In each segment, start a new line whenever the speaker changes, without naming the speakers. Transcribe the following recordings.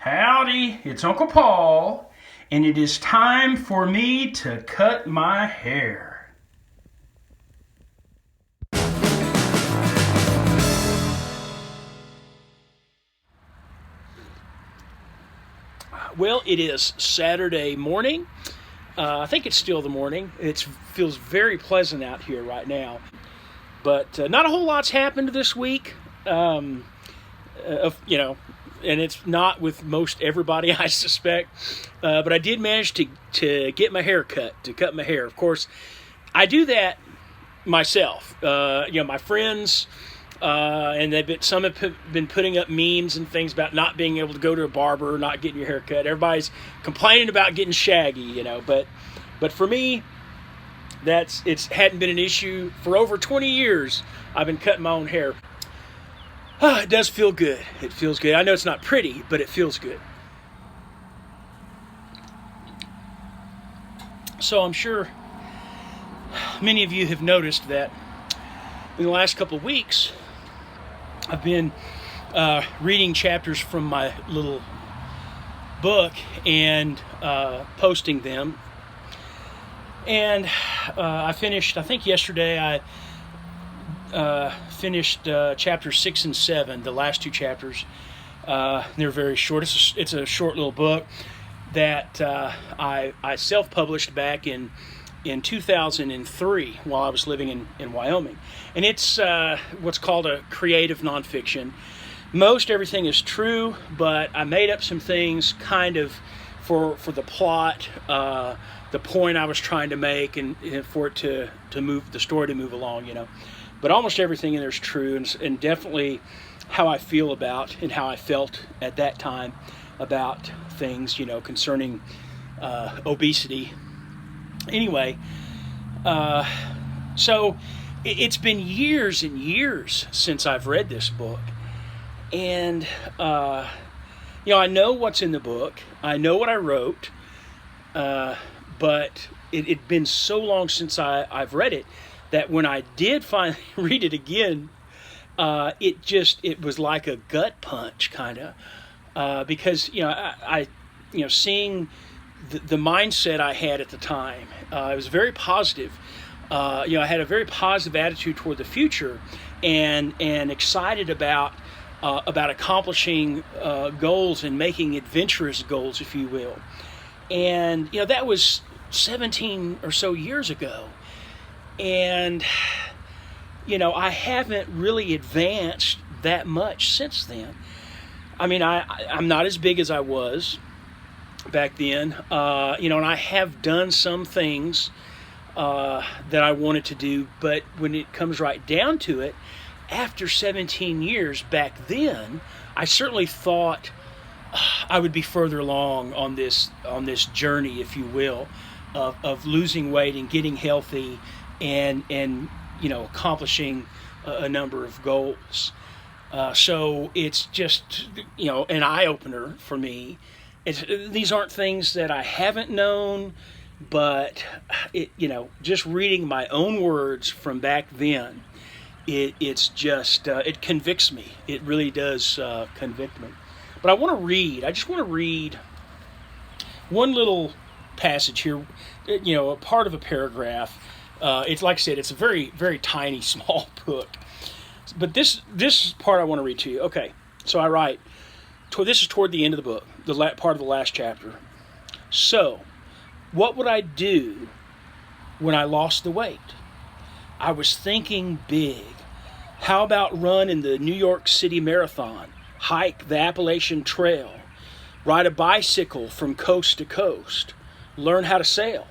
Howdy, it's Uncle Paul, and it is time for me to cut my hair. Well, it is Saturday morning. I think it's still the morning. It feels very pleasant out here right now. But not a whole lot's happened this week. And it's not with most everybody, I suspect. But I did manage to get my hair cut, to cut my hair. Of course, I do that myself. My friends, and some have been putting up memes and things about not being able to go to a barber, not getting your hair cut. Everybody's complaining about getting shaggy, But for me, it hadn't been an issue for over 20 years. I've been cutting my own hair. It does feel good. It feels good. I know it's not pretty, but it feels good. So I'm sure many of you have noticed that in the last couple of weeks, I've been reading chapters from my little book and posting them. And I think yesterday I finished chapters 6 and 7, the last two chapters. They're very short. It's a short little book that I self-published back in 2003 while I was living in Wyoming. And it's what's called a creative nonfiction. Most everything is true, but I made up some things kind of for the plot, the point I was trying to make, and for it to move the story to move along, But almost everything in there is true, and definitely how I feel about and how I felt at that time about things, concerning obesity. Anyway, so it's been years and years since I've read this book, and I know what's in the book. I know what I wrote, but it'd been so long since I've read it that when I did finally read it again, it was like a gut punch, kind of, because I seeing the mindset I had at the time, it was very positive. I had a very positive attitude toward the future, and excited about accomplishing goals and making adventurous goals, if you will. And that was 17 or so years ago. And, I haven't really advanced that much since then. I mean, I'm not as big as I was back then, and I have done some things that I wanted to do, but when it comes right down to it, after 17 years back then, I certainly thought I would be further along on this journey, if you will, of losing weight and getting healthy and accomplishing a number of goals. So it's just an eye-opener for me. These aren't things that I haven't known, but just reading my own words from back then, it's just it convicts me. It really does convict me. But I just want to read one little passage here, a part of a paragraph. It's like I said, it's a very, very tiny, small book. But this part I want to read to you. Okay, so I write, this is toward the end of the book, part of the last chapter. So, what would I do when I lost the weight? I was thinking big. How about run in the New York City Marathon, hike the Appalachian Trail, ride a bicycle from coast to coast, learn how to sail?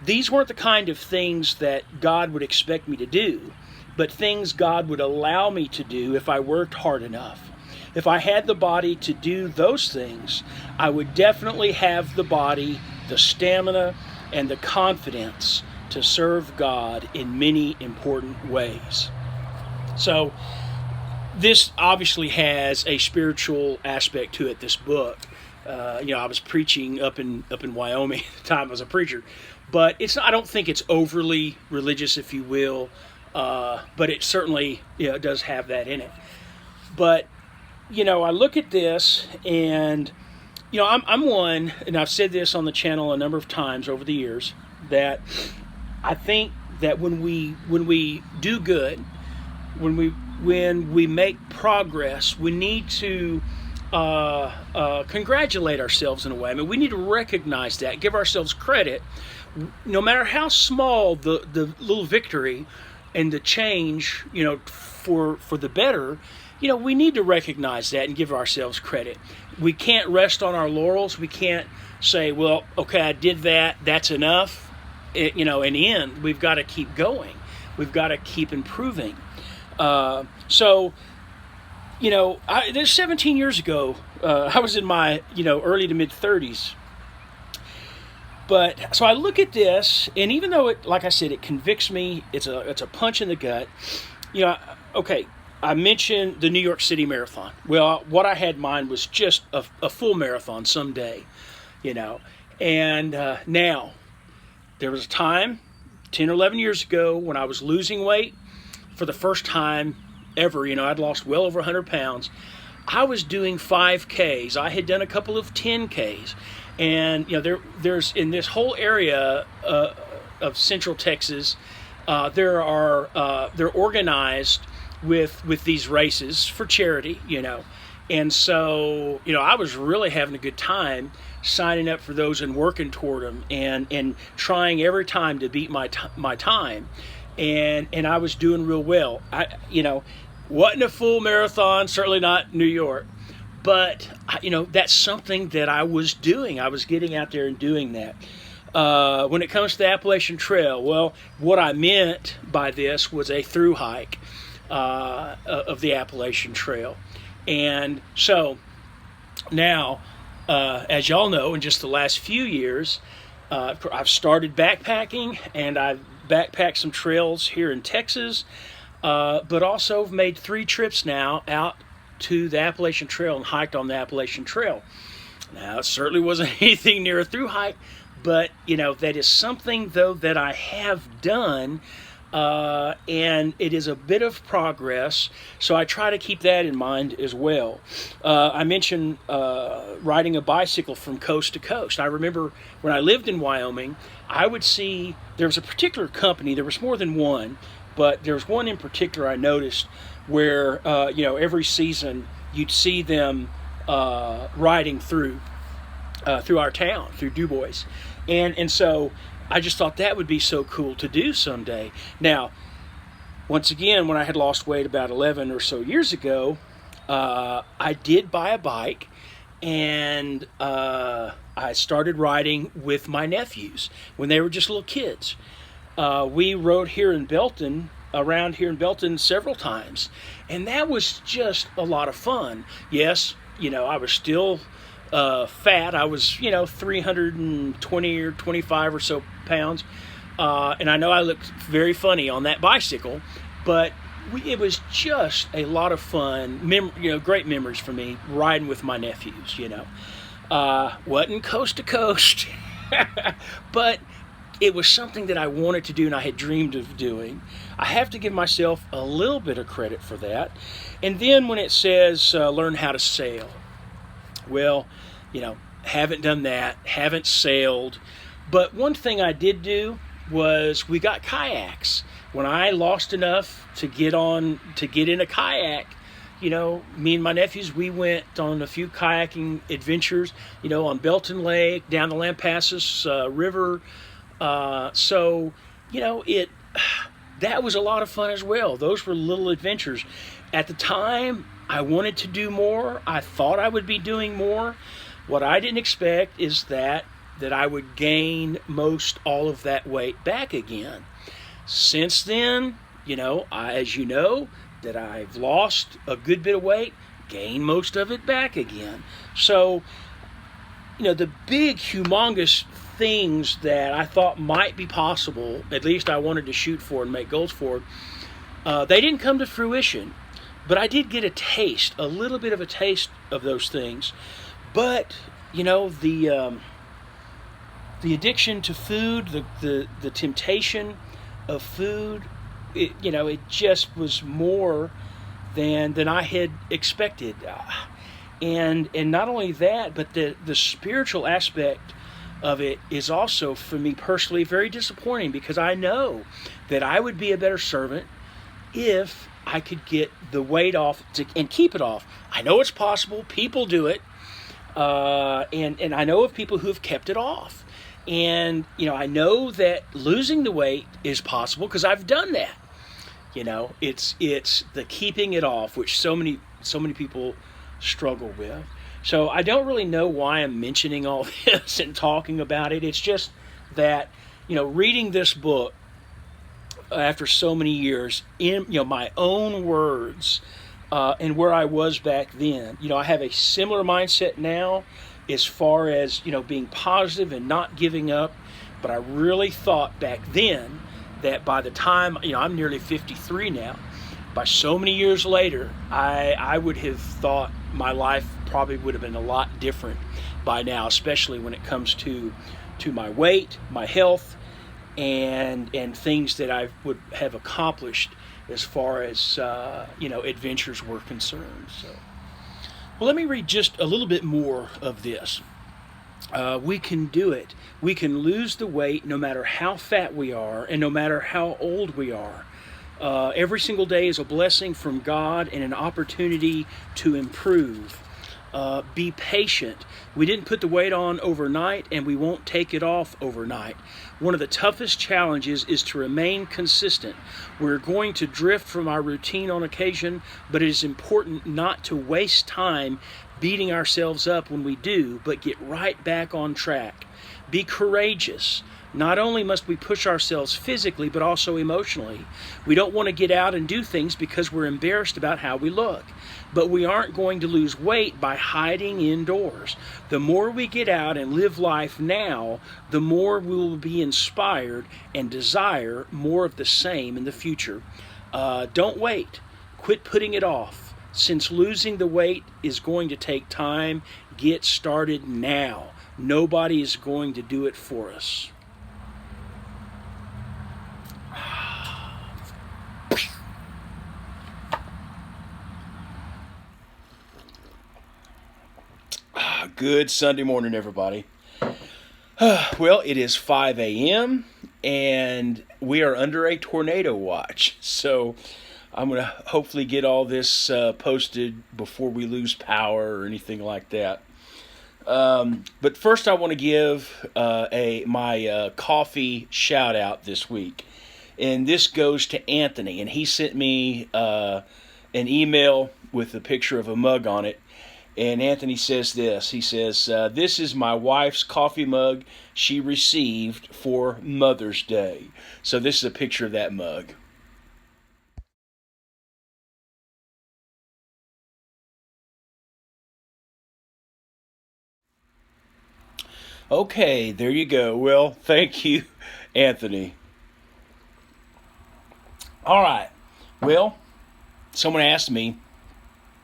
These weren't the kind of things that God would expect me to do, but things God would allow me to do if I worked hard enough. If I had the body to do those things, I would definitely have the body, the stamina, and the confidence to serve God in many important ways. So, this obviously has a spiritual aspect to it, this book. I was preaching up in Wyoming at the time I was a preacher. But I don't think it's overly religious, if you will, but it certainly does have that in it. But I look at this, and I'm one, and I've said this on the channel a number of times over the years, that I think that when we do good, when we make progress, we need to congratulate ourselves in a way. I mean, we need to recognize that, give ourselves credit, no matter how small the little victory and the change, for the better. We need to recognize that and give ourselves credit. We can't rest on our laurels. We can't say, well, okay, I did that, that's enough. And end. We've got to keep going. We've got to keep improving. There's 17 years ago, I was in my, early to mid 30s. But so I look at this, and even though it, like I said, it convicts me, it's a punch in the gut. Okay, I mentioned the New York City Marathon. Well, what I had in mind was just a full marathon someday, And now, there was a time, 10 or 11 years ago, when I was losing weight for the first time ever. I'd lost well over 100 pounds. I was doing 5Ks. I had done a couple of 10Ks. And, there's in this whole area of Central Texas, they're organized with these races for charity, And so, I was really having a good time signing up for those and working toward them and trying every time to beat my time. And I was doing real well. Wasn't a full marathon, certainly not New York. But, that's something that I was doing. I was getting out there and doing that. When it comes to the Appalachian Trail, well, what I meant by this was a through hike of the Appalachian Trail. And so now, as y'all know, in just the last few years, I've started backpacking, and I've backpacked some trails here in Texas, but also made 3 trips now out to the Appalachian Trail and hiked on the Appalachian Trail. Now, it certainly wasn't anything near a through hike, but, that is something, though, that I have done, and it is a bit of progress, so I try to keep that in mind as well. I mentioned riding a bicycle from coast to coast. I remember when I lived in Wyoming, I would see, there was a particular company, there was more than one, but there was one in particular I noticed where, every season you'd see them riding through our town, through DuBois. And so I just thought that would be so cool to do someday. Now, once again, when I had lost weight about 11 or so years ago, I did buy a bike, and I started riding with my nephews when they were just little kids. We rode around here in Belton several times, and that was just a lot of fun. Yes, I was still fat. I was, 320 or 25 or so pounds, and I know I looked very funny on that bicycle, but it was just a lot of fun. Great memories for me riding with my nephews. Wasn't coast to coast, but it was something that I wanted to do and I had dreamed of doing. I have to give myself a little bit of credit for that. And then when it says learn how to sail, well, haven't done that, haven't sailed. But one thing I did do was we got kayaks. When I lost enough to get in a kayak, me and my nephews, we went on a few kayaking adventures, on Belton Lake, down the Lampasas River. That was a lot of fun as well. Those were little adventures. At the time, I wanted to do more. I thought I would be doing more. What I didn't expect is that I would gain most all of that weight back again. Since then, as you know, that I've lost a good bit of weight, gained most of it back again. So, the big, humongous things that I thought might be possible, at least I wanted to shoot for and make goals for, they didn't come to fruition. But I did get a little bit of a taste of those things. But, the addiction to food, the temptation of food, it just was more than I had expected. And not only that, but the spiritual aspect of it is also, for me personally, very disappointing, because I know that I would be a better servant if I could get the weight off and keep it off. I know it's possible. People do it. And I know of people who have kept it off. And, I know that losing the weight is possible because I've done that. It's the keeping it off, which so many people struggle with. So I don't really know why I'm mentioning all this and talking about it. It's just that, reading this book after so many years in, my own words, and where I was back then, I have a similar mindset now as far as, being positive and not giving up. But I really thought back then that by the time, I'm nearly 53 now, by so many years later, I would have thought my life probably would have been a lot different by now, especially when it comes to my weight, my health, and things that I would have accomplished as far as adventures were concerned. So, well, let me read just a little bit more of this. We can do it. We can lose the weight no matter how fat we are and no matter how old we are. Every single day is a blessing from God and an opportunity to improve. Be patient. We didn't put the weight on overnight, and we won't take it off overnight. One of the toughest challenges is to remain consistent. We're going to drift from our routine on occasion, but it is important not to waste time beating ourselves up when we do, but get right back on track. Be courageous. Not only must we push ourselves physically, but also emotionally. We don't want to get out and do things because we're embarrassed about how we look. But we aren't going to lose weight by hiding indoors. The more we get out and live life now, the more we will be inspired and desire more of the same in the future. Don't wait. Quit putting it off. Since losing the weight is going to take time, get started now. Nobody is going to do it for us. Good Sunday morning, everybody. Well, it is 5 a.m. and we are under a tornado watch. So I'm going to hopefully get all this posted before we lose power or anything like that. But first I want to give my coffee shout out this week. And this goes to Anthony. And he sent me an email with a picture of a mug on it. And Anthony says this. He says, this is my wife's coffee mug she received for Mother's Day. So this is a picture of that mug. Okay, there you go. Well, thank you, Anthony. All right. Well, someone asked me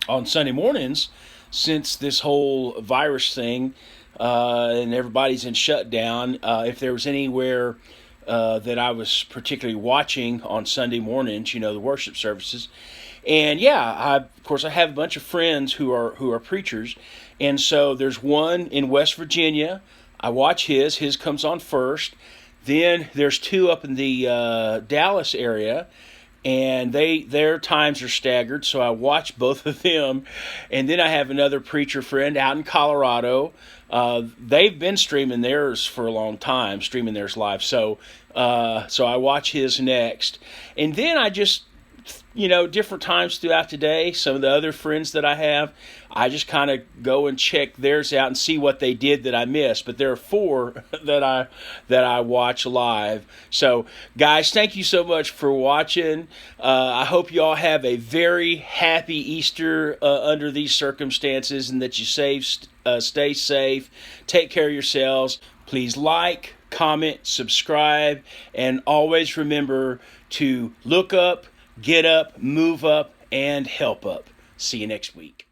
on Sunday mornings, since this whole virus thing and everybody's in shutdown, if there was anywhere that I was particularly watching on Sunday mornings, the worship services. And yeah, of course I have a bunch of friends who are preachers, and so there's one in West Virginia. I watch his comes on first. Then there's two up in the Dallas area, and their times are staggered, so I watch both of them. And then I have another preacher friend out in Colorado. They've been streaming theirs for a long time, streaming theirs live. So I watch his next. And then I just, different times throughout the day, some of the other friends that I have, I just kind of go and check theirs out and see what they did that I missed. But there are four that I watch live. So, guys, thank you so much for watching. I hope you all have a very happy Easter under these circumstances, and that you stay safe, take care of yourselves. Please like, comment, subscribe, and always remember to look up, get up, move up, and help up. See you next week.